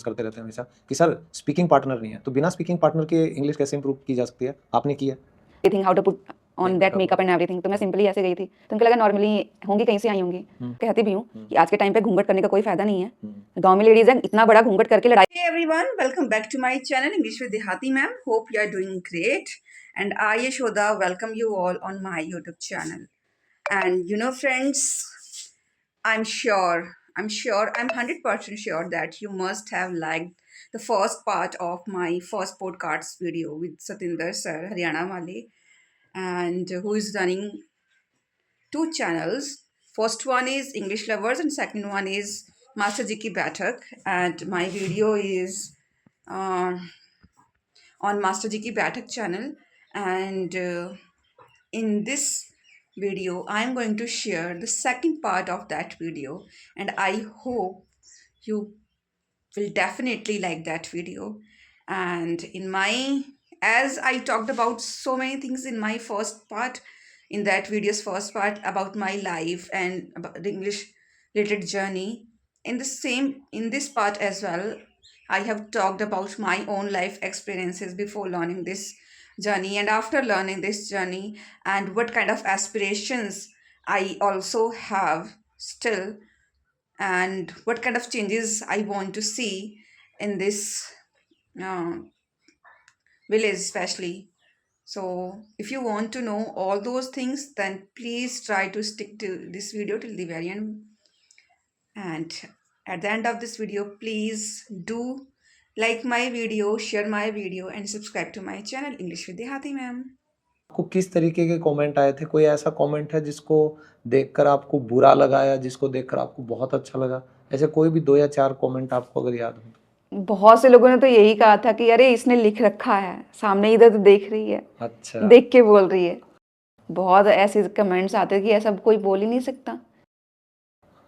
करते रहते हैं हमेशा कि सर स्पीकिंग पार्टनर नहीं है, तो बिना स्पीकिंग पार्टनर के इंग्लिश कैसे इंप्रूव की जा सकती है? आपने की है? Think how to put on that makeup and everything. तो मैं सिंपली ऐसे गई थी, तो उनको लगा नॉर्मली होंगी, कहीं से आई होंगी। कहती भी हूँ कि आज के टाइम पे घूंघट करने का कोई फायदा नहीं है, गांव में लेडीज हैं, इतना बड़ा घूंघट करके लड़ाई। Hey everyone, welcome back to my channel English with Dehati ma'am. Hope you are doing great. And I, Yashoda, welcome you all on my YouTube channel. And you know, friends, I'm 100% sure that you must have liked the first part of my first podcast video with Satinder sir, Haryana Wale, and who is running two channels. First one is English Lovers and second one is Master Jiki Bathak. And my video is on Master Jiki Bathak channel. And in this video, I'm going to share the second part of that video. And I hope you will definitely like that video. And as I talked about so many things in my first part, in that video's first part about my life and about the English related journey, in this part as well, I have talked about my own life experiences before learning this journey and after learning this journey, and what kind of aspirations I also have still, and what kind of changes I want to see in this uh, village especially. So if you want to know all those things, then please try to stick to this video till the very end. And at the end of this video, please do like my video, share my video, and subscribe to my channel English with Dehati ma'am. आपको किस तरीके के comment आए थे? कोई ऐसा comment है जिसको देखकर आपको बुरा लगा या जिसको देखकर आपको बहुत अच्छा लगा? ऐसे कोई भी 2 या 4 कमेंट आपको अगर याद हो? बहुत से लोगों ने तो यही कहा था कि अरे इसने लिख रखा है, सामने इधर तो देख रही है, अच्छा, देख के बोल रही है। बहुत ऐसे कमेंट्स आते कि ऐसा कोई बोल ही नहीं सकता।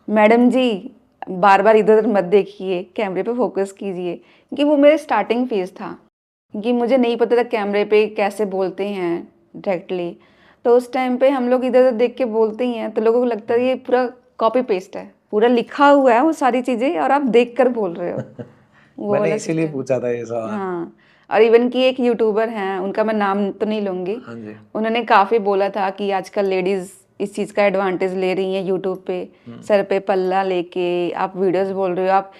मैडम जी बार बार इधर उधर मत देखिए, कैमरे पे फोकस कीजिए, क्योंकि वो मेरे स्टार्टिंग फेज था, क्योंकि मुझे नहीं पता था कैमरे पे कैसे बोलते हैं डायरेक्टली। तो उस टाइम पे हम लोग इधर उधर देख के बोलते ही हैं, तो लोगों को लगता है ये पूरा कॉपी पेस्ट है, पूरा लिखा हुआ है वो सारी चीज़ें और आप देख कर बोल रहे हो। वो मैंने वाला इसीलिए सिस्टम। पूछा था ये सवाल। हाँ, और इवन कि एक यूट्यूबर हैं, उनका मैं नाम तो नहीं लूँगी, हाँ जी। उन्होंने काफ़ी बोला था कि आजकल लेडीज़ इस चीज़ का एडवांटेज ले रही हैं यूट्यूब पे, सर पे पल्ला लेके आप वीडियोस बोल रहे हो, आप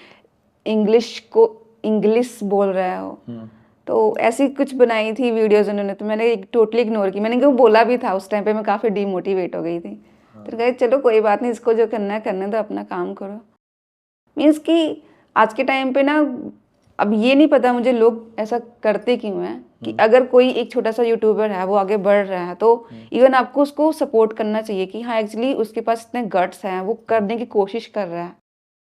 इंग्लिश बोल रहे हो। तो ऐसी कुछ बनाई थी वीडियोस उन्होंने, तो मैंने टोटली इग्नोर की। मैंने वो बोला भी था उस टाइम पे, मैं काफ़ी डीमोटिवेट हो गई थी। तो कहा चलो कोई बात नहीं, इसको जो करना है करने दो, अपना काम करो। मीन्स कि आज के टाइम पे ना, अब ये नहीं पता मुझे लोग ऐसा करते क्यों हैं कि अगर कोई एक छोटा सा यूट्यूबर है वो आगे बढ़ रहा है, तो इवन आपको उसको सपोर्ट करना चाहिए कि हाँ एक्चुअली उसके पास इतने गट्स हैं, वो करने की कोशिश कर रहा है।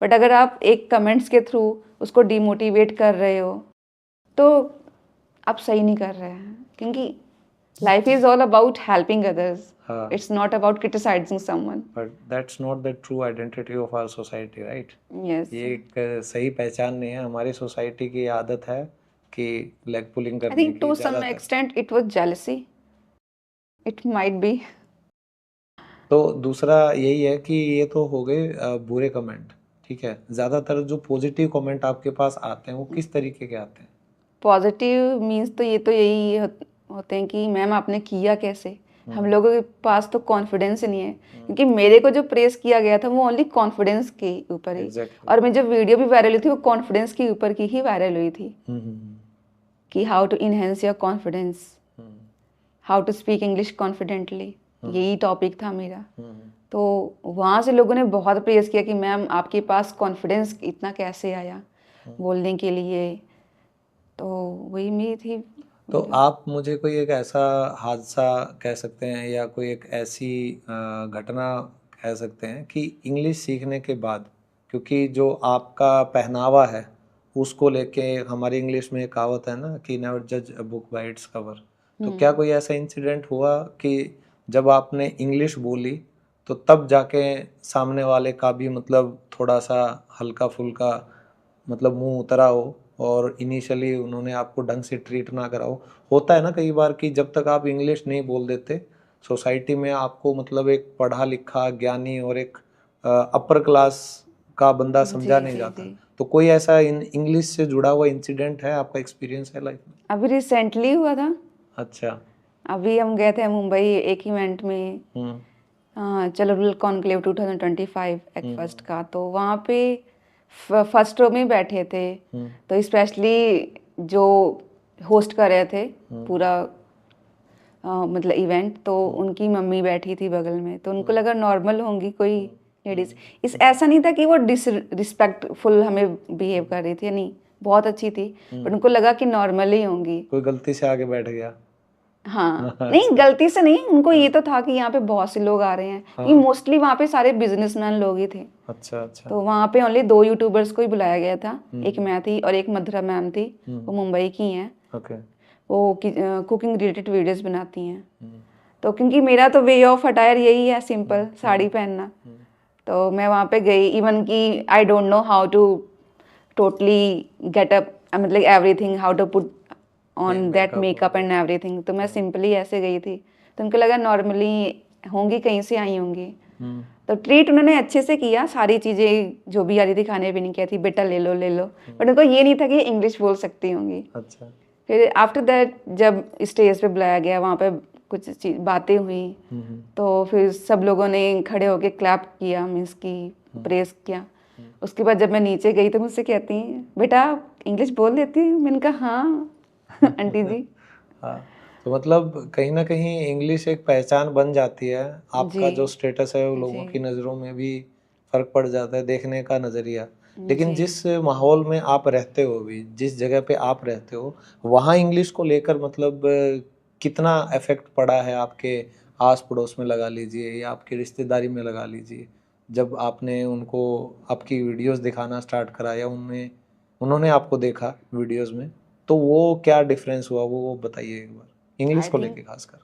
बट अगर आप एक कमेंट्स के थ्रू उसको डिमोटिवेट कर रहे हो तो आप सही नहीं कर रहे हैं, क्योंकि life is all about helping others, it's not about criticising someone. But that's not the true identity of our society, right? Yes, ये एक सही पहचान नहीं है। हमारी सोसाइटी की आदत है कि लेग पुलिंग आई करने थिंक टू की सम ज़्यादातर। Extent it was jealousy, it might be. तो दूसरा यही है कि ये तो हो गए बुरे कमेंट, ठीक है। ज़्यादातर जो पॉजिटिव कमेंट आपके पास आते हैं वो किस तरीके के आते हैं? पॉजिटिव मीन्स तो ये तो यही होते हैं कि मैम आपने किया कैसे। हम लोगों के पास तो कॉन्फिडेंस नहीं है, क्योंकि मेरे को जो प्रेस किया गया था वो ओनली कॉन्फिडेंस के ऊपर ही। Exactly. और मैं जो वीडियो भी वायरल हुई थी वो कॉन्फिडेंस के ऊपर की ही वायरल हुई थी, कि how to enhance your confidence, how to speak English confidently, यही टॉपिक था मेरा। तो वहाँ से लोगों ने बहुत प्रेस किया कि मैम आपके पास कॉन्फिडेंस इतना कैसे आया बोलने के लिए। तो वही मेरी थी। तो आप मुझे कोई एक ऐसा हादसा कह सकते हैं या कोई एक ऐसी घटना कह सकते हैं कि इंग्लिश सीखने के बाद, क्योंकि जो आपका पहनावा है उसको लेके हमारी इंग्लिश में एक कहावत है ना कि नेवर जज a book by its cover. तो क्या कोई ऐसा इंसिडेंट हुआ कि जब आपने इंग्लिश बोली तो तब जाके सामने वाले का भी मतलब थोड़ा सा हल्का फुल्का मतलब मुंह उतरा हो और इनिशियली उन्होंने आपको ढंग से ट्रीट ना करा हो? होता है ना कई बार कि जब तक आप इंग्लिश नहीं बोल देते सोसाइटी में आपको मतलब एक पढ़ा लिखा ज्ञानी और एक अपर क्लास का बंदा समझा नहीं जाता। तो कोई ऐसा इंग्लिश से जुड़ा हुआ इंसिडेंट है, आपका एक्सपीरियंस है लाइफ में? अभी रिसेंटली हुआ था। अच्छा। अभी हम गए थे मुंबई एक इवेंट में, चलो कॉन्क्लेव 2025 एक फर्स्ट का, तो वहाँ पे फर्स्ट रो में बैठे थे। तो स्पेशली जो होस्ट कर रहे थे पूरा मतलब इवेंट, तो उनकी मम्मी बैठी थी बगल में, तो उनको लगा नॉर्मल होंगी कोई लेडीज। इस ऐसा नहीं था कि वो डिसरिस्पेक्टफुल हमें बिहेव कर रही थी, नहीं, बहुत अच्छी थी, बट उनको लगा कि नॉर्मल ही होंगी। कोई गलती से आगे बैठ गया? हाँ, नहीं गलती से नहीं, उनको ये तो था कि यहाँ पे बहुत से लोग आ रहे हैं, क्योंकि मोस्टली वहाँ पे सारे बिजनेसमैन लोग ही थे। अच्छा अच्छा। तो वहाँ पे ओनली 2 यूट्यूबर्स को ही बुलाया गया था, एक मैं थी और एक मधुरा मैम थी, वो मुंबई की हैं। ओके। वो कुकिंग रिलेटेड वीडियोस बनाती हैं। तो क्योंकि मेरा तो वे ऑफ अटायर यही है, सिंपल साड़ी पहनना, तो मैं वहाँ पे गई। इवन कि I don't know how to totally get up, मतलब everything, how to put on that makeup and everything. तो मैं सिंपली ऐसे गई थी, तो उनको लगा नॉर्मली होंगी, कहीं से आई होंगी। तो ट्रीट उन्होंने अच्छे से किया, सारी चीज़ें जो भी आ रही थी खाने पीने की थी, बेटा ले लो ले लो, बट उनको ये नहीं था कि इंग्लिश बोल सकती होंगी। अच्छा। फिर आफ्टर दैट जब स्टेज पे बुलाया गया, वहाँ पे कुछ बातें हुई, तो फिर सब लोगों ने खड़े होके क्लैप किया, मीन्स की प्रेस किया। उसके बाद जब मैं नीचे गई तो मुझसे कहती हैं, बेटा इंग्लिश बोल लेती है? मैंने कहा हाँ आंटी जी। हाँ, तो मतलब कहीं ना कहीं इंग्लिश एक पहचान बन जाती है, आपका जो स्टेटस है वो लोगों की नज़रों में भी फर्क पड़ जाता है, देखने का नज़रिया। लेकिन जिस माहौल में आप रहते हो, भी जिस जगह पे आप रहते हो, वहाँ इंग्लिश को लेकर मतलब कितना इफेक्ट पड़ा है आपके आस पड़ोस में लगा लीजिए, या आपकी रिश्तेदारी में लगा लीजिए, जब आपने उनको आपकी वीडियोस दिखाना स्टार्ट करा, या उनमें उन्होंने आपको देखा वीडियोस में, तो वो क्या डिफरेंस हुआ, वो बताइए एक बार, इंग्लिश को लेके खासकर।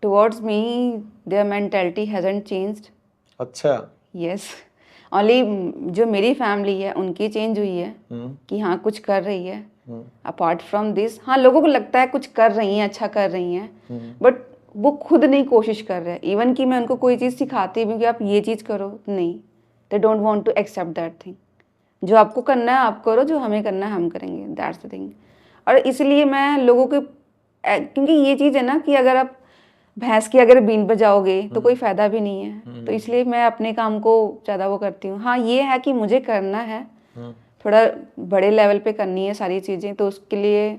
Towards me their mentality hasn't changed. अच्छा। यस, ओनली जो मेरी फैमिली है उनकी चेंज हुई है कि हाँ कुछ कर रही है। अपार्ट फ्रॉम दिस, हाँ लोगों को लगता है कुछ कर रही हैं, अच्छा कर रही हैं, बट वो खुद नहीं कोशिश कर रहे हैं। इवन कि मैं उनको कोई चीज़ सिखाती भी कि आप ये चीज़ करो, नहीं, they don't want to accept that thing. जो आपको करना है आप करो, जो हमें करना है हम करेंगे, दैट्स द थिंग। और इसलिए मैं लोगों के, क्योंकि ये चीज़ है ना कि अगर आप भैंस की अगर बीन बजाओगे तो कोई फ़ायदा भी नहीं है। तो इसलिए मैं अपने काम को ज़्यादा वो करती हूँ। हाँ ये है कि मुझे करना है, थोड़ा बड़े लेवल पे करनी है सारी चीज़ें, तो उसके लिए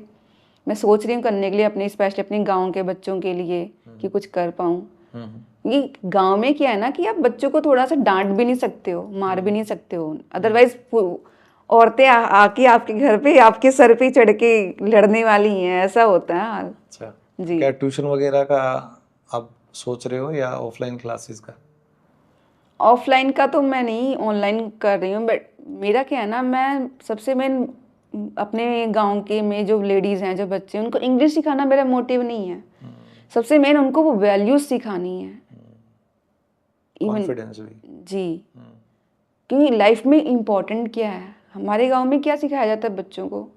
मैं सोच रही हूँ करने के लिए, अपने स्पेशली अपने गांव के बच्चों के लिए कि कुछ कर पाऊँ। ये गांव में क्या है ना कि आप बच्चों को थोड़ा सा डांट भी नहीं सकते हो, मार भी नहीं सकते हो, अदरवाइज औरतें आके आपके घर पे आपके सर पे चढ़ के लड़ने वाली हैं, ऐसा होता है हाल। अच्छा जी। क्या ट्यूशन वगैरह का आप सोच रहे हो, या ऑफलाइन क्लासेस का? ऑफलाइन का तो मैं नहीं, ऑनलाइन कर रही हूँ, बट मेरा क्या है ना, मैं सबसे मेन अपने गांव के में जो लेडीज़ हैं, जो बच्चे, उनको इंग्लिश सिखाना मेरा मोटिव नहीं है। सबसे मेन उनको वो वैल्यूज सिखानी है, कॉन्फिडेंस भी। जी, क्योंकि लाइफ में इम्पोर्टेंट क्या है। हमारे गांव में क्या सिखाया जाता है बच्चों को,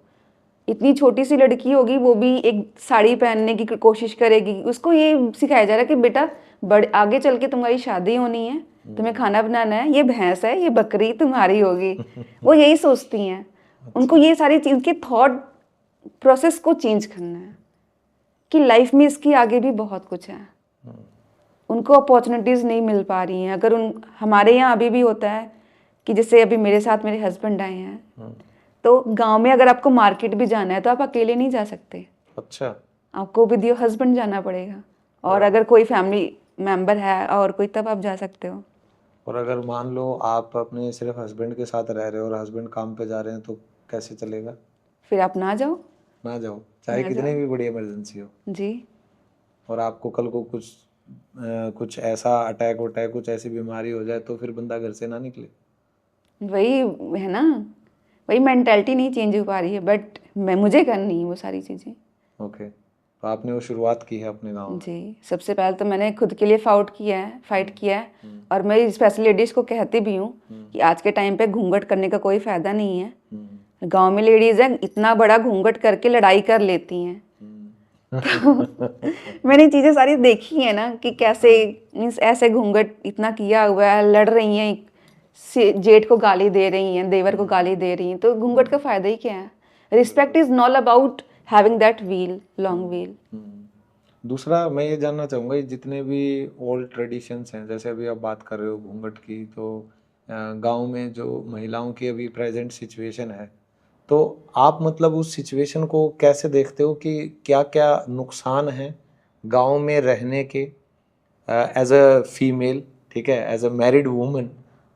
इतनी छोटी सी लड़की होगी वो भी एक साड़ी पहनने की कोशिश करेगी, उसको ये सिखाया जा रहा है कि बेटा बड़े आगे चल के तुम्हारी शादी होनी है, तुम्हें खाना बनाना है, ये भैंस है, ये बकरी तुम्हारी होगी। वो यही सोचती हैं। उनको ये सारी चीज़ के थॉट प्रोसेस को चेंज करना है कि लाइफ में इसके आगे भी बहुत कुछ है। उनको अपॉर्चुनिटीज़ नहीं मिल पा रही हैं। अगर हमारे यहाँ अभी भी होता है कि जैसे अभी मेरे साथ मेरे हस्बैंड आए हैं, तो गांव में अगर आपको मार्केट भी जाना है तो आप अकेले नहीं जा सकते। अच्छा। आपको विद योर हस्बैंड जाना पड़ेगा, और अगर कोई फैमिली मेंबर है और कोई, तब आप जा सकते हो। और अगर मान लो आप अपने सिर्फ हस्बैंड के साथ रह रहे हो और हस्बैंड काम पे जा रहे हैं, तो कैसे चलेगा? फिर आप ना जाओ। ना जाओ, चाहे कितनी भी बड़ी इमरजेंसी हो। जी। और आपको कल को कुछ ऐसा अटैक वटैक, कुछ ऐसी बीमारी हो जाए, तो फिर बंदा घर से ना निकले। वही है ना, वही मेंटालिटी नहीं चेंज हो पा रही है, बट मुझे करनी है वो सारी चीज़ें। ओके, तो आपने वो शुरुआत की है अपने गाँव में। जी, सबसे पहले तो मैंने खुद के लिए फाइट किया है, और मैं स्पेशल लेडीज़ को कहती भी हूँ कि आज के टाइम पे घूंघट करने का कोई फ़ायदा नहीं है। गांव में लेडीज़ हैं, इतना बड़ा घूंघट करके लड़ाई कर लेती हैं। तो मैंने चीज़ें सारी देखी है ना कि कैसे, मीन्स ऐसे घूंघट इतना किया हुआ है, लड़ रही हैं, जेठ को गाली दे रही हैं, देवर को गाली दे रही हैं, तो घूंघट का फायदा ही क्या है? Respect is not about having that wheel, long wheel. दूसरा मैं ये जानना चाहूँगा, ये जितने भी ओल्ड ट्रेडिशंस हैं, जैसे अभी आप बात कर रहे हो घूंघट की, तो गांव में जो महिलाओं की अभी प्रेजेंट सिचुएशन है, तो आप मतलब उस सिचुएशन को कैसे देखते हो कि क्या क्या नुकसान हैं गांव में रहने के एज अ फीमेल, ठीक है, एज अ मैरिड वूमन,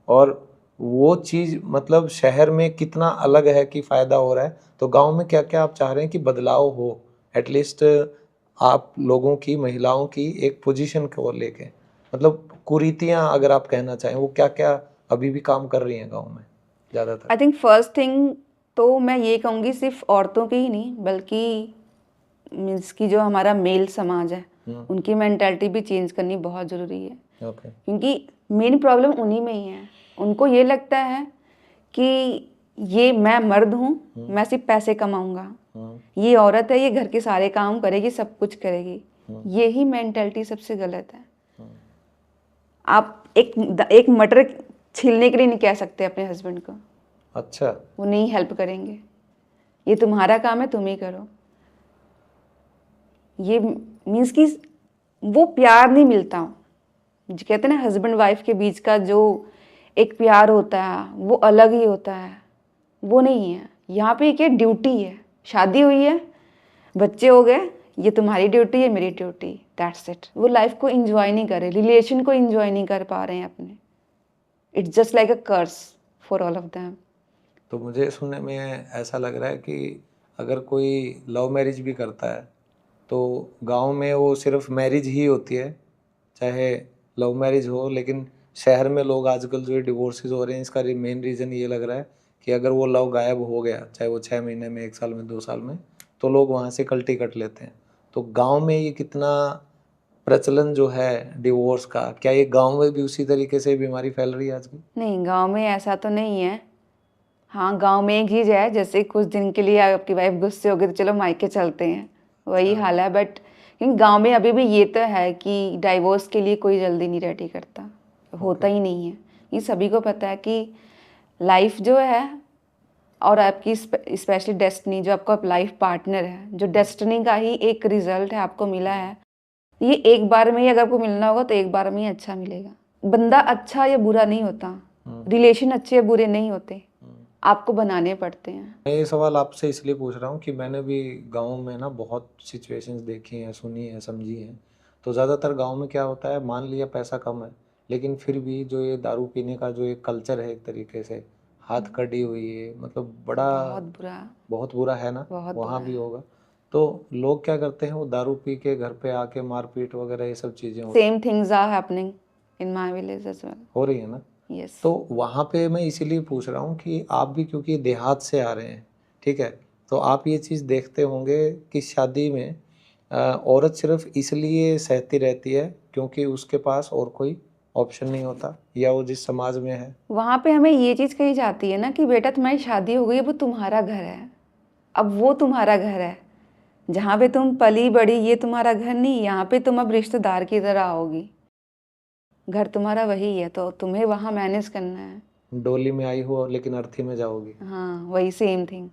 और वो चीज़ मतलब शहर में कितना अलग है कि फ़ायदा हो रहा है, तो गांव में क्या क्या आप चाह रहे हैं कि बदलाव हो, एटलीस्ट आप लोगों की, महिलाओं की एक पोजीशन को लेके, मतलब कुरीतियाँ अगर आप कहना चाहें, वो क्या क्या अभी भी काम कर रही हैं गांव में ज़्यादातर? आई थिंक फर्स्ट थिंग तो मैं ये कहूँगी सिर्फ औरतों की ही नहीं, बल्कि मीन्स की जो हमारा मेल समाज है उनकी मेंटालिटी भी चेंज करनी बहुत ज़रूरी है। ओके। क्योंकि मेन प्रॉब्लम उन्हीं में ही है। उनको ये लगता है कि ये मैं मर्द हूँ, मैं सिर्फ पैसे कमाऊंगा, ये औरत है, ये घर के सारे काम करेगी, सब कुछ करेगी। यही मेंटालिटी सबसे गलत है। आप एक मटर छीलने के लिए नहीं कह सकते अपने हस्बैंड को, अच्छा। वो नहीं हेल्प करेंगे, ये तुम्हारा काम है, तुम ही करो। ये मीन्स कि वो प्यार नहीं मिलता। जो कहते हैं ना हस्बैंड वाइफ के बीच का जो एक प्यार होता है वो अलग ही होता है, वो नहीं है यहाँ पे। क्या ड्यूटी है, शादी हुई है, बच्चे हो गए, ये तुम्हारी ड्यूटी है, मेरी ड्यूटी, दैट्स इट। वो लाइफ को एंजॉय नहीं कर रहे, रिलेशन को एंजॉय नहीं कर पा रहे हैं अपने। It's just like a curse for all of them. तो मुझे सुनने में ऐसा लग रहा है कि अगर कोई लव मैरिज भी करता है तो गांव में वो सिर्फ मैरिज ही होती है, चाहे लव मैरिज हो, लेकिन शहर में लोग आजकल जो डिवोर्सेज हो रहे हैं, इसका मेन रीज़न ये लग रहा है कि अगर वो लव गायब हो गया, चाहे वो 6 महीने में, 1 साल में, 2 साल में, तो लोग वहाँ से कल्टी कट लेते हैं। तो गांव में ये कितना प्रचलन जो है डिवोर्स का, क्या ये गांव में भी उसी तरीके से बीमारी फैल रही है आजकल? नहीं, गांव में ऐसा तो नहीं है। हाँ, गांव में एक चीज़ है, जैसे कुछ दिन के लिए आपकी वाइफ गुस्से हो गई तो चलो मायके चलते हैं, वही हाल है। बट गांव में अभी भी ये तो है कि डाइवोर्स के लिए कोई जल्दी नहीं रेडी करता, होता ही नहीं है। ये सभी को पता है कि लाइफ जो है और आपकी स्पेशली डेस्टिनी, जो आपका लाइफ पार्टनर है, जो डेस्टिनी का ही एक रिजल्ट है, आपको मिला है, ये एक बार में ही अगर आपको मिलना होगा तो एक बार में ही अच्छा मिलेगा। बंदा अच्छा या बुरा नहीं होता, रिलेशन अच्छे या बुरे नहीं होते, आपको बनाने पड़ते हैं। मैं ये सवाल आपसे इसलिए पूछ रहा हूँ कि मैंने भी गांव में ना बहुत सिचुएशंस देखी हैं, सुनी हैं, समझी हैं। तो ज़्यादातर गांव में क्या होता है, मान लिया पैसा कम है, लेकिन फिर भी जो ये दारू पीने का जो एक कल्चर है, एक तरीके से हाथ कटी हुई है, मतलब बड़ा बहुत बुरा है ना, वहाँ भी होगा। तो लोग क्या करते हैं, वो दारू पी के घर पे आके मारपीट वगैरह ये सब चीज़ें same things are happening in my village as well, हो रही है ना। यस। तो वहाँ पे मैं इसीलिए पूछ रहा हूँ कि आप भी क्योंकि देहात से आ रहे हैं, ठीक है, तो आप ये चीज़ देखते होंगे कि शादी में औरत सिर्फ इसलिए सहती रहती है क्योंकि उसके पास और कोई ऑप्शन नहीं होता, या वो जिस समाज में है वहाँ पे हमें ये चीज़ कही जाती है ना कि बेटा तुम्हारी शादी हो गई, वो तुम्हारा घर है। अब वो तुम्हारा घर है, जहाँ पे तुम पली बड़ी, ये तुम्हारा घर नहीं, यहाँ पे तुम अब रिश्तेदार की तरह आओगी। घर तुम्हारा वही है, तो तुम्हें वहाँ मैनेज करना है। डोली में आई हो लेकिन अर्थी में जाओगी। हाँ, वही सेम थिंग।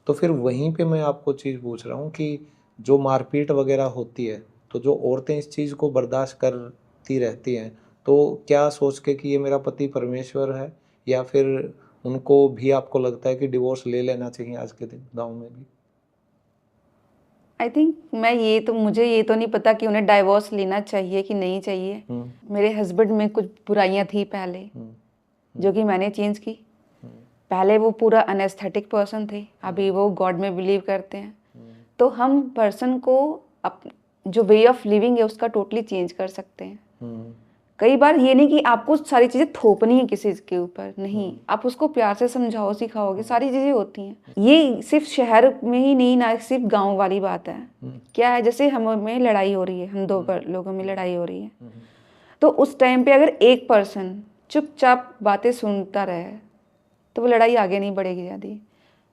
तो फिर वहीं पे मैं आपको चीज़ पूछ रहा हूँ कि जो मारपीट वगैरह होती है, तो जो औरतें इस चीज़ को बर्दाश्त करती रहती हैं, तो क्या सोच के कि ये मेरा पति परमेश्वर है, या फिर उनको भी आपको लगता है कि डिवोर्स ले लेना चाहिए आज के दिन गांव में भी? आई थिंक मुझे ये तो नहीं पता कि उन्हें डाइवोर्स लेना चाहिए कि नहीं चाहिए। मेरे हस्बैंड में कुछ बुराइयां थी पहले, जो कि मैंने चेंज की। पहले वो पूरा अनएस्थेटिक पर्सन थे, अभी वो गॉड में बिलीव करते हैं। तो हम पर्सन को जो वे ऑफ लिविंग है उसका टोटली चेंज कर सकते हैं। कई बार ये नहीं कि आपको सारी चीज़ें थोपनी है किसी के ऊपर, नहीं, आप उसको प्यार से समझाओ, सिखाओगे, सारी चीज़ें होती हैं। ये सिर्फ शहर में ही नहीं, ना सिर्फ गांव वाली बात है। क्या है, जैसे हमें लड़ाई हो रही है, हम दो लोगों में लड़ाई हो रही है, तो उस टाइम पे अगर एक पर्सन चुपचाप बातें सुनता रहे तो वो लड़ाई आगे नहीं बढ़ेगी ज़्यादा।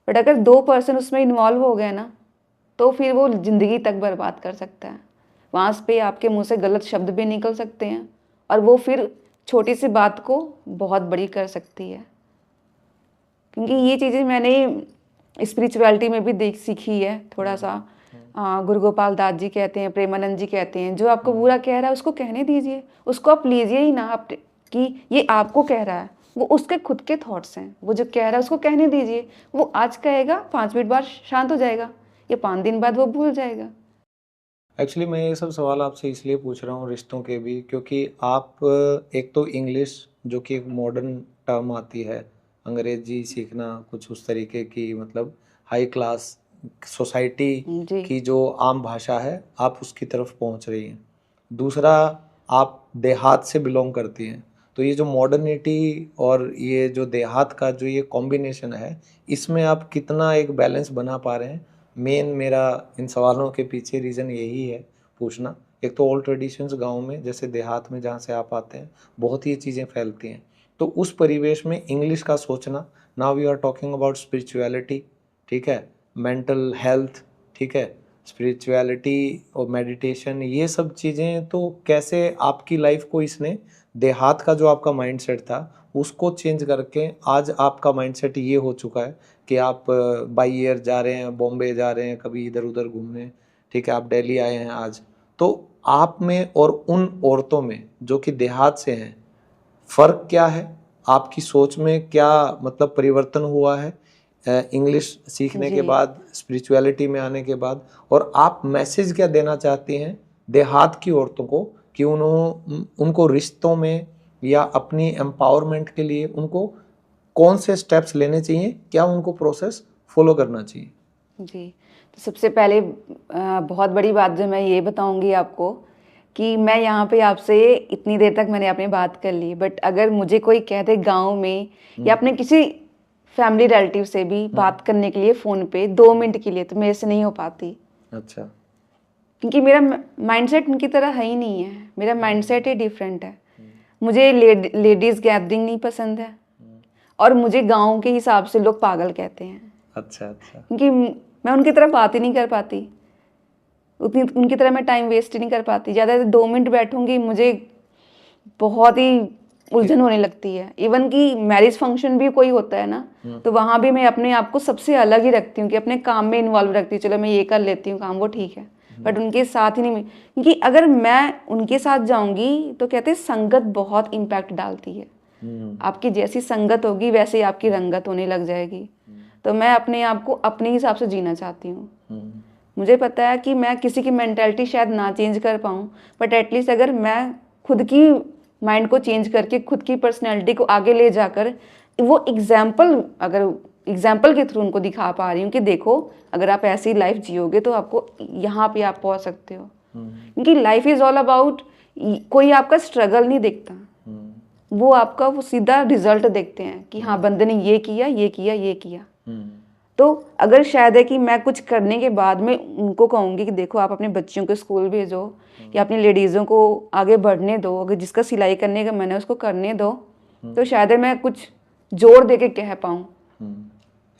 बट अगर 2 पर्सन उसमें इन्वॉल्व हो गए ना, तो फिर वो ज़िंदगी तक बर्बाद कर सकता है। वहाँ पे आपके मुंह से गलत शब्द भी निकल सकते हैं और वो फिर छोटी सी बात को बहुत बड़ी कर सकती है। क्योंकि ये चीज़ें मैंने स्पिरिचुअलिटी में भी देख सीखी है थोड़ा सा। गुरु गोपाल दास जी कहते हैं, प्रेमानंद जी कहते हैं, जो आपको बुरा कह रहा है उसको कहने दीजिए, उसको आप लीजिए ही ना आप कि ये आपको कह रहा है, वो उसके खुद के थॉट्स हैं। वो जो कह रहा है उसको कहने दीजिए, वो आज कहेगा, 5 मिनट बाद शांत हो जाएगा, या 5 दिन बाद वो भूल जाएगा। एक्चुअली मैं ये सब सवाल आपसे इसलिए पूछ रहा हूँ रिश्तों के भी, क्योंकि आप एक तो इंग्लिश जो कि एक मॉडर्न टर्म आती है, अंग्रेजी सीखना कुछ उस तरीके की, मतलब हाई क्लास सोसाइटी जी। की जो आम भाषा है, आप उसकी तरफ पहुँच रही हैं। दूसरा, आप देहात से बिलोंग करती हैं, तो ये जो मॉडर्निटी और ये जो देहात का जो ये कॉम्बिनेशन है, इसमें आप कितना एक बैलेंस बना पा रहे हैं? मेन मेरा इन सवालों के पीछे रीज़न यही है पूछना। एक तो ओल्ड ट्रेडिशंस गाँव में, जैसे देहात में जहाँ से आप आते हैं, बहुत ही ये चीज़ें फैलती हैं। तो उस परिवेश में इंग्लिश का सोचना, now we are talking about spirituality, ठीक है, मेंटल हेल्थ, ठीक है, स्पिरिचुअलिटी और मेडिटेशन, ये सब चीज़ें तो कैसे आपकी लाइफ को इसने, देहात का जो आपका माइंडसेट था उसको चेंज करके आज आपका माइंडसेट ये हो चुका है कि आप बाई एयर जा रहे हैं, बॉम्बे जा रहे हैं, कभी इधर उधर घूमने, ठीक है, आप दिल्ली आए हैं आज। तो आप में और उन औरतों में जो कि देहात से हैं, फ़र्क क्या है? आपकी सोच में क्या मतलब परिवर्तन हुआ है इंग्लिश सीखने के जी। बाद, स्पिरिचुअलिटी में आने के बाद? और आप मैसेज क्या देना चाहती हैं देहात की औरतों को कि उनको रिश्तों में या अपनी एम्पावरमेंट के लिए उनको कौन से स्टेप्स लेने चाहिए, क्या उनको प्रोसेस फॉलो करना चाहिए? जी, तो सबसे पहले बहुत बड़ी बात जो मैं ये बताऊंगी आपको कि मैं यहाँ पे आपसे इतनी देर तक मैंने आपने बात कर ली, बट अगर मुझे कोई कह दे गाँव में या अपने किसी फैमिली रिलेटिव से भी बात करने के लिए फ़ोन पे 2 मिनट के लिए, तो मेरे से नहीं हो पाती। अच्छा। क्योंकि मेरा माइंडसेट उनकी तरह है ही नहीं है, मेरा माइंडसेट ही डिफरेंट है। मुझे लेडीज़ गैदरिंग नहीं पसंद है, और मुझे गाँव के हिसाब से लोग पागल कहते हैं। अच्छा अच्छा। क्योंकि मैं उनकी तरह बात ही नहीं कर पाती, उतनी उनकी तरह मैं टाइम वेस्ट ही नहीं कर पाती। ज़्यादा 2 मिनट बैठूंगी, मुझे बहुत ही उलझन होने लगती है। इवन कि मैरिज फंक्शन भी कोई होता है ना, तो वहाँ भी मैं अपने आप को सबसे अलग ही रखती हूँ कि अपने काम में इन्वॉल्व रखती हूँ। चलो मैं ये कर लेती हूँ काम, वो ठीक है, बट उनके साथ ही नहीं। क्योंकि अगर मैं उनके साथ जाऊँगी तो कहते हैं संगत बहुत इम्पैक्ट डालती है। आपकी जैसी संगत होगी वैसे ही आपकी रंगत होने लग जाएगी। तो मैं अपने आप को अपने हिसाब से जीना चाहती हूँ। मुझे पता है कि मैं किसी की मेंटालिटी शायद ना चेंज कर पाऊँ, बट एटलीस्ट अगर मैं खुद की माइंड को चेंज करके खुद की पर्सनैलिटी को आगे ले जाकर वो एग्जाम्पल के थ्रू उनको दिखा पा रही हूँ कि देखो, अगर आप ऐसी लाइफ जियोगे तो आपको यहाँ पे आप पहुँच सकते हो। क्योंकि लाइफ इज़ ऑल अबाउट, कोई आपका स्ट्रगल नहीं देखता, वो आपका वो सीधा रिजल्ट देखते हैं कि हाँ बंदे ने ये किया, ये किया, ये किया। तो अगर शायद है कि मैं कुछ करने के बाद में उनको कहूँगी कि देखो आप अपने बच्चियों को स्कूल भेजो या अपनी लेडीज़ों को आगे बढ़ने दो, अगर जिसका सिलाई करने का मन है उसको करने दो, तो शायद मैं कुछ जोर दे के कह पाऊँ,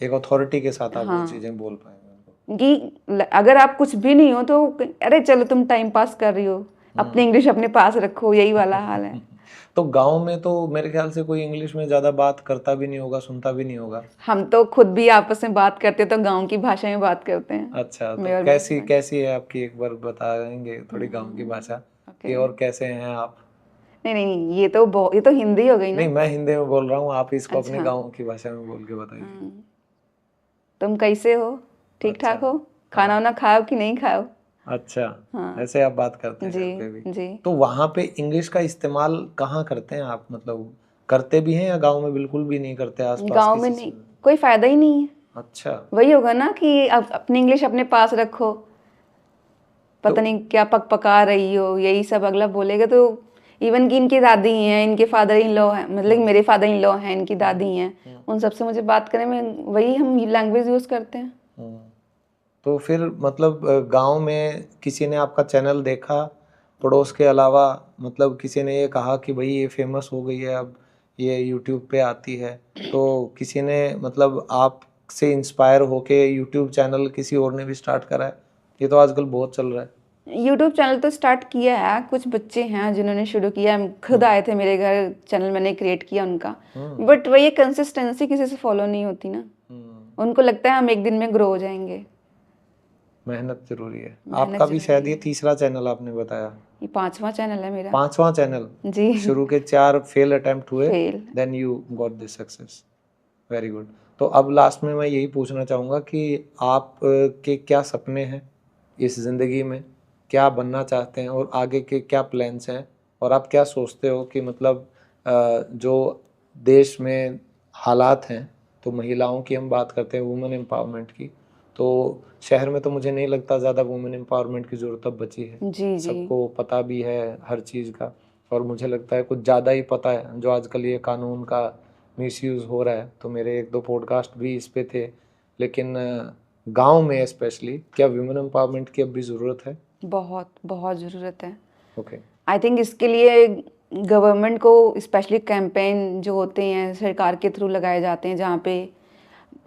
एक अथॉरिटी के साथ आप वो हाँ। चीज़ें बोल पाएंगे। कि अगर आप कुछ भी नहीं हो तो अरे चलो तुम टाइम पास कर रही हो, अपनी इंग्लिश अपने पास रखो, यही वाला हाल है। तो गांव में तो मेरे ख्याल से कोई इंग्लिश में ज़्यादा बात करता भी नहीं होगा, सुनता भी नहीं होगा। हम तो खुद भी आपस में बात करते तो गांव की भाषा में बात करते हैं। अच्छा, तो मैं और कैसी कैसी है आपकी, एक बार बताएंगे थोड़ी गांव की भाषा कि और कैसे हैं आप? नहीं नहीं, ये तो हिंदी हो गई ना। नहीं, मैं हिंदी में बोल रहा हूँ, आप इसको अपने अच्छा। गांव की भाषा में बोल के बताइए। तुम कैसे हो, ठीक ठाक अच्छा। हो, खाना वाना खाओ कि नहीं खाओ? अच्छा, हाँ। ऐसे आप बात करते हैं जी घर पे भी? जी। तो वहाँ पे इंग्लिश का इस्तेमाल कहाँ करते हैं आप, मतलब करते भी हैं या गांव में बिल्कुल भी नहीं करते, आसपास गांव में किसी नहीं, से? कोई फायदा ही नहीं है। अच्छा। वही होगा ना कि अब अपनी इंग्लिश अपने पास रखो, पता नहीं क्या पक पका रही हो, यही सब अगला बोलेगा। तो इवन कि इनकी दादी हैं, इनके फादर इन लॉ हैं, मतलब मेरे फादर इन लॉ हैं, इनकी दादी हैं, उन सबसे मुझे बात करने में वही हम लैंग्वेज यूज़ करते हैं। तो फिर मतलब गांव में किसी ने आपका चैनल देखा, पड़ोस के अलावा, मतलब किसी ने ये कहा कि भाई ये फेमस हो गई है, अब ये यूट्यूब पे आती है, तो किसी ने मतलब आप से इंस्पायर होके यूट्यूब चैनल किसी और ने भी स्टार्ट करा है? ये तो आजकल बहुत चल रहा है। यूट्यूब चैनल तो स्टार्ट किया है, कुछ बच्चे हैं जिन्होंने शुरू किया, खुद आए थे मेरे घर, चैनल मैंने क्रिएट किया उनका, बट वही कंसिस्टेंसी किसी से फॉलो नहीं होती ना। उनको लगता है हम एक दिन में ग्रो हो जाएंगे। मेहनत जरूरी है। मेहनत आपका भी जरूरी शायद ये है। तीसरा चैनल आपने बताया। ये 5वां चैनल है मेरा। 5वां चैनल। जी। शुरू के 4 फेल अटेम्प्ट हुए, fail. Then you got this success. Very good. तो अब लास्ट में मैं यही पूछना चाहूँगा कि आप के क्या सपने हैं इस ज़िंदगी में, क्या बनना चाहते हैं और आगे के क्या प्लान्स हैं, और आप क्या सोचते हो कि मतलब जो देश में हालात हैं, तो महिलाओं की हम बात करते हैं, वुमेन एम्पावरमेंट की, तो शहर में तो मुझे नहीं लगता ज़्यादा वुमेन एम्पावरमेंट की ज़रूरत अब बची है। जी जी। सबको पता भी है हर चीज़ का, और मुझे लगता है कुछ ज़्यादा ही पता है जो आजकल ये कानून का मिसयूज़ हो रहा है। तो मेरे 1-2 पॉडकास्ट भी इस पे थे। लेकिन गांव में स्पेशली क्या वुमेन एम्पावरमेंट की अब भी ज़रूरत है? बहुत बहुत ज़रूरत है। ओके। आई थिंक इसके लिए गवर्नमेंट को स्पेशली कैंपेन जो होते हैं सरकार के थ्रू लगाए जाते हैं, जहाँ पे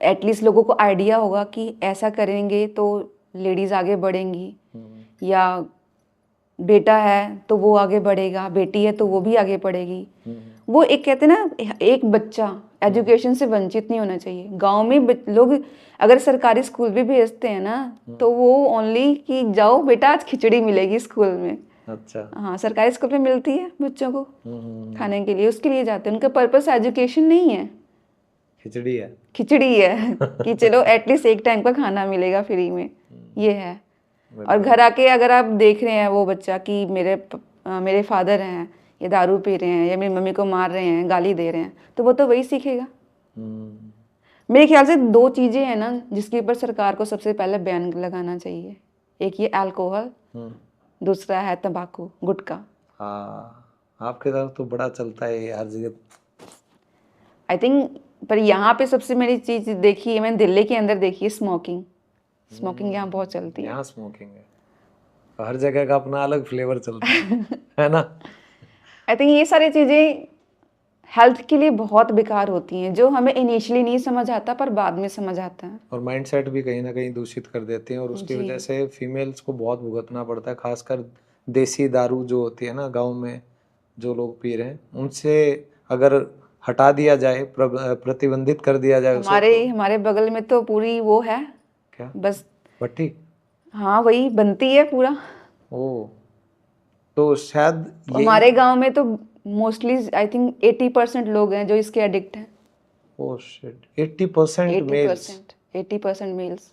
एटलीस्ट लोगों को आइडिया होगा कि ऐसा करेंगे तो लेडीज़ आगे बढ़ेंगी, या बेटा है तो वो आगे बढ़ेगा, बेटी है तो वो भी आगे बढ़ेगी। वो एक कहते हैं ना, एक बच्चा एजुकेशन से वंचित नहीं होना चाहिए। गांव में लोग अगर सरकारी स्कूल भी भेजते हैं ना, तो वो ओनली कि जाओ बेटा आज खिचड़ी मिलेगी स्कूल में। अच्छा। हाँ, सरकारी स्कूल में मिलती है बच्चों को खाने के लिए, उसके लिए जाते हैं। उनका पर्पस एजुकेशन नहीं है, खिचड़ी है। खिचड़ी है कि चलो एटलीस्ट एक टाइम का खाना मिलेगा फ्री में, ये है। और घर आके अगर आप देख रहे हैं वो बच्चा कि मेरे फादर हैं ये दारू पी रहे हैं, या मेरी मम्मी को मार रहे हैं, गाली दे रहे हैं, तो वो तो वही सीखेगा। मेरे ख्याल से 2 चीज़ें हैं ना जिसके ऊपर सरकार को सबसे पहले बैन लगाना चाहिए। एक ये अल्कोहल, दूसरा है तंबाकू, गुटखा। हाँ, आपके तरफ तो बड़ा चलता है ये हर जगह। आई थिंक पर यहाँ पे सबसे मेरी चीज़ देखी है, मैंने दिल्ली के अंदर देखी है, स्मोकिंग। स्मोकिंग यहाँ बहुत चलती है। यहाँ स्मोकिंग है, हर जगह का अपना अलग फ्लेवर चलता है ना? आई थिंक ये सारी चीज़ें हेल्थ के लिए बहुत बेकार होती हैं, जो हमें इनिशियली नहीं समझ आता पर बाद में समझ आता है। और माइंडसेट भी कहीं ना कहीं दूषित कर देते हैं, और उसकी जी। वजह से फीमेल्स को बहुत भुगतना पड़ता है। खासकर देसी दारू जो होती है ना, गांव में जो लोग पी रहे हैं, उनसे अगर हटा दिया जाए, प्रतिबंधित कर दिया जाए उसे, हमारे बगल में तो पूरी वो है, क्या बस भट्टी? हाँ वही बनती है पूरा। ओ, तो शायद हमारे गांव में तो मोस्टली आई थिंक 80% लोग हैं जो इसके एडिक्ट हैं। Oh shit, 80% males? 80% मेल्स।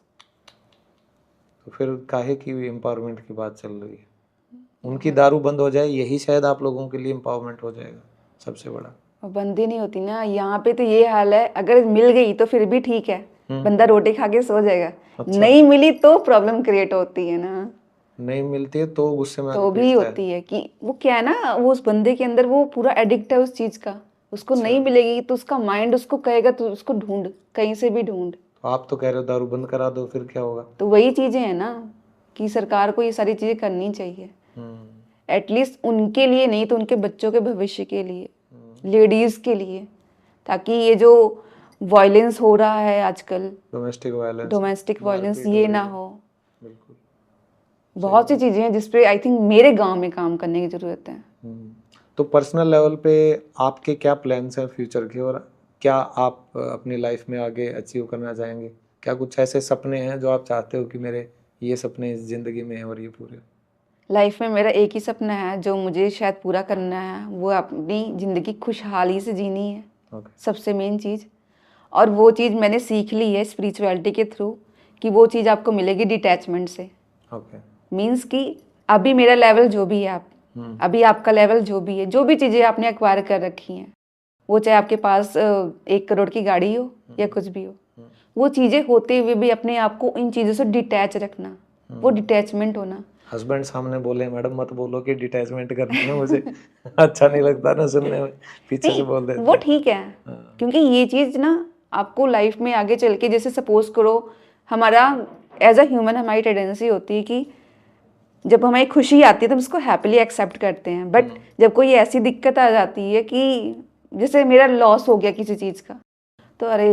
तो फिर काहे की एम्पावरमेंट की बात चल रही है? उनकी दारू बंद हो जाए, यही शायद आप लोगों के लिए एम्पावरमेंट हो जाएगा सबसे बड़ा। और बंद ही नहीं होती ना, यहाँ पे तो ये हाल है, अगर मिल गई तो फिर भी ठीक है, बंदा रोटी खा के सो जाएगा। अच्छा। नहीं मिली तो प्रॉब्लम क्रिएट होती है ना, नहीं मिलती है तो गुस्से में तो आके भी पीटता होती है कि वो क्या है ना, वो उस बंदे के अंदर वो पूरा एडिक्ट है उस चीज का, उसको नहीं मिलेगी तो उसका माइंड उसको कहेगा तो उसको ढूंढ, कहीं से भी ढूंढ। तो आप तो कह रहे हो दारू बंद करा दो, फिर क्या होगा? तो वही चीजें हैं ना कि सरकार को ये सारी चीजें करनी चाहिए, एटलीस्ट उनके लिए नहीं तो उनके बच्चों के भविष्य के लिए, लेडीज के लिए, ताकि ये जो वायलेंस हो रहा है आजकल, डोमेस्टिक वायलेंस ये ना हो। बिल्कुल। बहुत सी चीजें हैं जिसपे आई थिंक मेरे गांव में काम करने की जरूरत है। तो पर्सनल लेवल पे आपके क्या प्लान्स हैं फ्यूचर के, और क्या आप अपनी लाइफ में आगे अचीव करना चाहेंगे? क्या कुछ ऐसे सपने हैं जो आप चाहते हो कि मेरे ये सपने इस जिंदगी में हैं और ये पूरे? लाइफ में मेरा एक ही सपना है जो मुझे शायद पूरा करना है, वो अपनी ज़िंदगी खुशहाली से जीनी है। सबसे मेन चीज़, और वो चीज़ मैंने सीख ली है स्पिरिचुअलिटी के थ्रू कि वो चीज़ आपको मिलेगी डिटैचमेंट से। मीन्स कि अभी मेरा लेवल जो भी है, आप अभी आपका लेवल जो भी है, जो भी चीज़ें आपने एक्वायर कर रखी हैं, वो चाहे आपके पास 1 करोड़ की गाड़ी हो या कुछ भी हो, वो चीज़ें होते हुए भी अपने आप को इन चीज़ों से डिटैच रखना, वो डिटैचमेंट होना। हस्बैंड सामने बोले मैडम मत बोलो कि डिटैचमेंट करनी है, मुझे अच्छा नहीं लगता ना सुनने में, पीछे से बोल देते वो ठीक है, क्योंकि ये चीज़ ना आपको लाइफ में आगे चल के, जैसे सपोज करो हमारा एज अ ह्यूमन हमारी टेंडेंसी होती है कि जब हमें खुशी आती है तो हम उसको हैप्पीली एक्सेप्ट करते हैं, बट जब कोई ऐसी दिक्कत आ जाती है कि जैसे मेरा लॉस हो गया किसी चीज़ का, तो अरे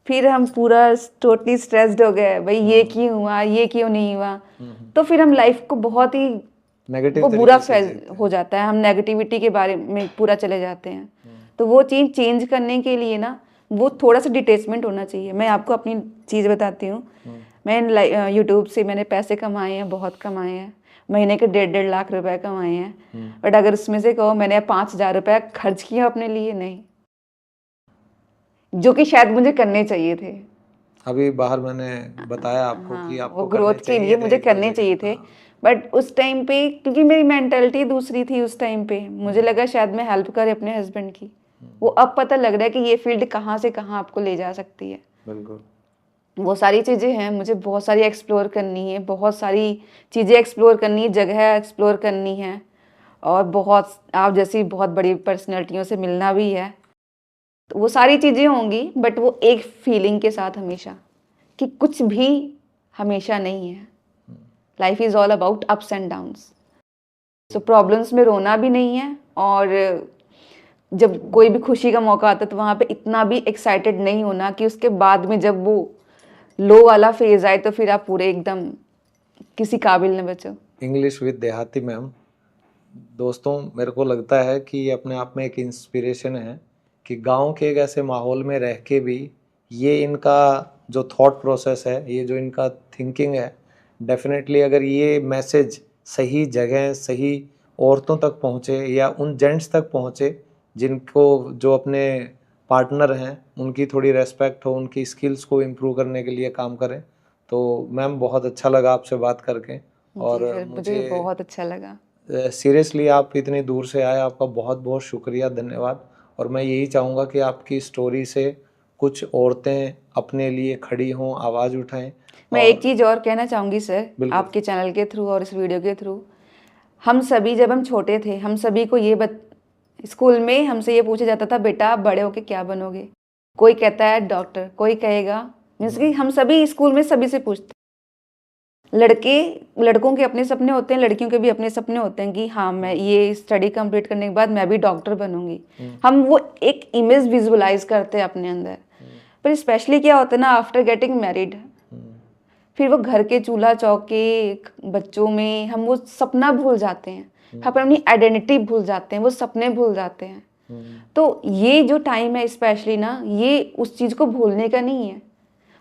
फिर हम पूरा टोटली स्ट्रेस्ड हो गए, भाई ये क्यों हुआ, ये क्यों नहीं हुआ। तो फिर हम लाइफ को बहुत ही नेगेटिव वो बुरा हो जाता है, हम नेगेटिविटी के बारे में पूरा चले जाते हैं। तो वो चीज़ चेंज करने के लिए ना वो थोड़ा सा डिटेचमेंट होना चाहिए। मैं आपको अपनी चीज़ बताती हूँ। मैं यूट्यूब से मैंने पैसे कमाए हैं, बहुत कमाए हैं, महीने के 1.5 लाख रुपए कमाए हैं। बट अगर उसमें से कहो मैंने 5,000 रुपये खर्च किया अपने लिए, नहीं, जो कि शायद मुझे करने चाहिए थे। अभी बाहर मैंने बताया आपको कि आपको वो ग्रोथ के लिए मुझे करने चाहिए थे। बट उस टाइम पे क्योंकि मेरी मेंटालिटी दूसरी थी, उस टाइम पे मुझे लगा शायद मैं हेल्प करे अपने हस्बैंड की। वो अब पता लग रहा है कि ये फील्ड कहाँ से कहाँ आपको ले जा सकती है। बिल्कुल। वो सारी चीज़ें हैं, मुझे बहुत सारी एक्सप्लोर करनी है, बहुत सारी चीज़ें एक्सप्लोर करनी है, जगह एक्सप्लोर करनी है, और बहुत आप जैसी बहुत बड़ी पर्सनैलिटियों से मिलना भी है। तो वो सारी चीज़ें होंगी, बट वो एक फीलिंग के साथ हमेशा, कि कुछ भी हमेशा नहीं है। Life is all about ups and downs. So problems में रोना भी नहीं है, और जब कोई भी खुशी का मौका आता है तो वहाँ पे इतना भी एक्साइटेड नहीं होना कि उसके बाद में जब वो लो वाला फेज आए तो फिर आप पूरे एकदम किसी काबिल न बचो। इंग्लिश विद देहाती मैम, दोस्तों मेरे को लगता है कि ये अपने आप में एक इंस्पिरेशन है कि गांव के एक ऐसे माहौल में रह के भी ये इनका जो थॉट प्रोसेस है, ये जो इनका थिंकिंग है, डेफिनेटली अगर ये मैसेज सही जगह, सही औरतों तक पहुँचे या उन जेंट्स तक पहुँचे जिनको, जो अपने पार्टनर हैं, उनकी थोड़ी रेस्पेक्ट हो, उनकी स्किल्स को इम्प्रूव करने के लिए काम करें। तो मैम बहुत अच्छा लगा आपसे बात करके, और मुझे बहुत अच्छा लगा। सीरियसली आप इतनी दूर से आए, आपका बहुत बहुत शुक्रिया, धन्यवाद। और मैं यही चाहूँगा कि आपकी स्टोरी से कुछ औरतें अपने लिए खड़ी हों, आवाज़ उठाएं। मैं एक चीज़ और कहना चाहूँगी सर, आपके चैनल के थ्रू और इस वीडियो के थ्रू, हम सभी जब हम छोटे थे, हम सभी को ये स्कूल में हमसे ये पूछा जाता था, बेटा आप बड़े होके क्या बनोगे? कोई कहता है डॉक्टर, कोई कहेगा, मीन्स कि हम सभी स्कूल में सभी से पूछते। लड़कों के अपने सपने होते हैं, लड़कियों के भी अपने सपने होते हैं कि हाँ मैं ये स्टडी कंप्लीट करने के बाद मैं भी डॉक्टर बनूंगी। हम वो एक इमेज विजुअलाइज करते हैं अपने अंदर। पर स्पेशली क्या होता है ना, आफ्टर गेटिंग मैरिड, फिर वो घर के चूल्हा चौके बच्चों में हम वो सपना भूल जाते हैं, हम अपनी आइडेंटिटी भूल जाते हैं, वो सपने भूल जाते हैं। तो ये जो टाइम है स्पेशली ना, ये उस चीज़ को भूलने का नहीं है।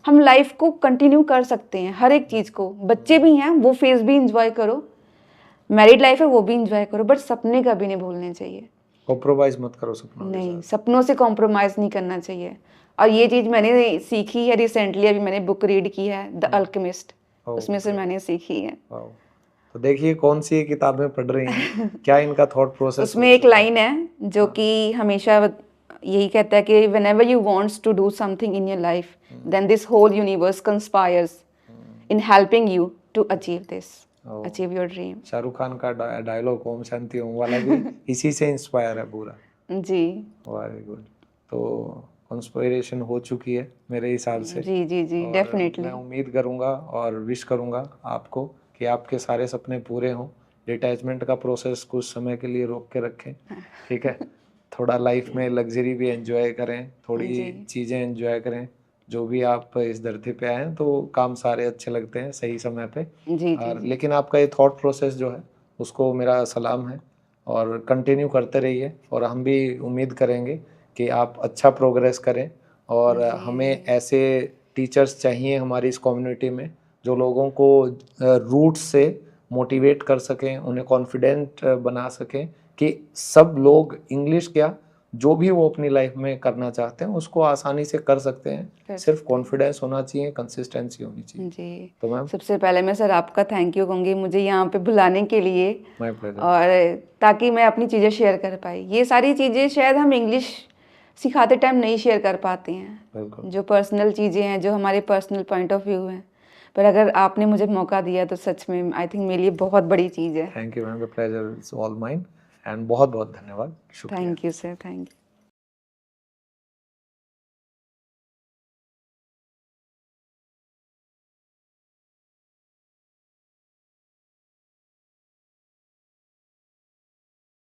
हम लाइफ को कंटिन्यू कर सकते हैं, हर एक चीज़ को। बच्चे भी हैं, वो फेज भी इंजॉय करो, मैरिड लाइफ है वो भी इंजॉय करो, बट सपने कभी नहीं भूलने चाहिए। कॉम्प्रोमाइज मत करो सपनों के नहीं, साथ। सपनों से कॉम्प्रोमाइज़ नहीं करना चाहिए। और ये चीज़ मैंने सीखी है रिसेंटली, अभी मैंने बुक रीड की है, द अल्केमिस्ट, उसमें से मैंने सीखी है। तो देखिए कौन सी किताबें पढ़ रही हैं, क्या इनका थॉट प्रोसेस। उसमें एक लाइन है जो कि हमेशा यही कहता है कि whenever you wants to do something in your life, then this whole universe conspires in helping you to achieve this, achieve your dream। Shahrukh Khan का डायलॉग ओम शांति ओम वाला भी इसी से इंस्पायर है पूरा। जी, वेरी गुड। तो इंस्पिरेशन हो चुकी है मेरे हिसाब से। जी जी जी, डेफिनेटली। मैं उम्मीद करूंगा और विश करूंगा आपको कि आपके सारे सपने पूरे हों। डिटैचमेंट का प्रोसेस कुछ समय के लिए रोक के रखें, ठीक है। थोड़ा लाइफ में लग्जरी भी एंजॉय करें, थोड़ी चीज़ें एंजॉय करें। जो भी आप इस धरती पे आए हैं तो काम सारे अच्छे लगते हैं सही समय पे। जी, और लेकिन आपका ये थॉट प्रोसेस जो है उसको मेरा सलाम है, और कंटिन्यू करते रहिए। और हम भी उम्मीद करेंगे कि आप अच्छा प्रोग्रेस करें। और हमें ऐसे टीचर्स चाहिए हमारी इस कम्युनिटी में जो लोगों को रूट से मोटिवेट कर सकें, उन्हें कॉन्फिडेंट बना सकें कि सब लोग इंग्लिश क्या, जो भी वो अपनी लाइफ में करना चाहते हैं उसको आसानी से कर सकते हैं। सिर्फ कॉन्फिडेंस होना चाहिए, कंसिस्टेंसी होनी चाहिए। जी, तो मैम सबसे पहले मैं सर आपका थैंक यू कहूँगी मुझे यहाँ पे बुलाने के लिए, माय प्लेजर। और ताकि मैं अपनी चीज़ें शेयर कर पाई। ये सारी चीज़ें शायद हम इंग्लिश सिखाते टाइम नहीं शेयर कर पाते हैं, जो पर्सनल चीज़ें हैं, जो हमारे पर्सनल पॉइंट ऑफ व्यू हैं। पर अगर आपने मुझे मौका दिया तो सच में आई थिंक मेरे लिए बहुत बड़ी चीज़ है। Thank you ma'am, the pleasure is all mine, and बहुत बहुत धन्यवाद, शुक्रिया। Thank you sir, thank you.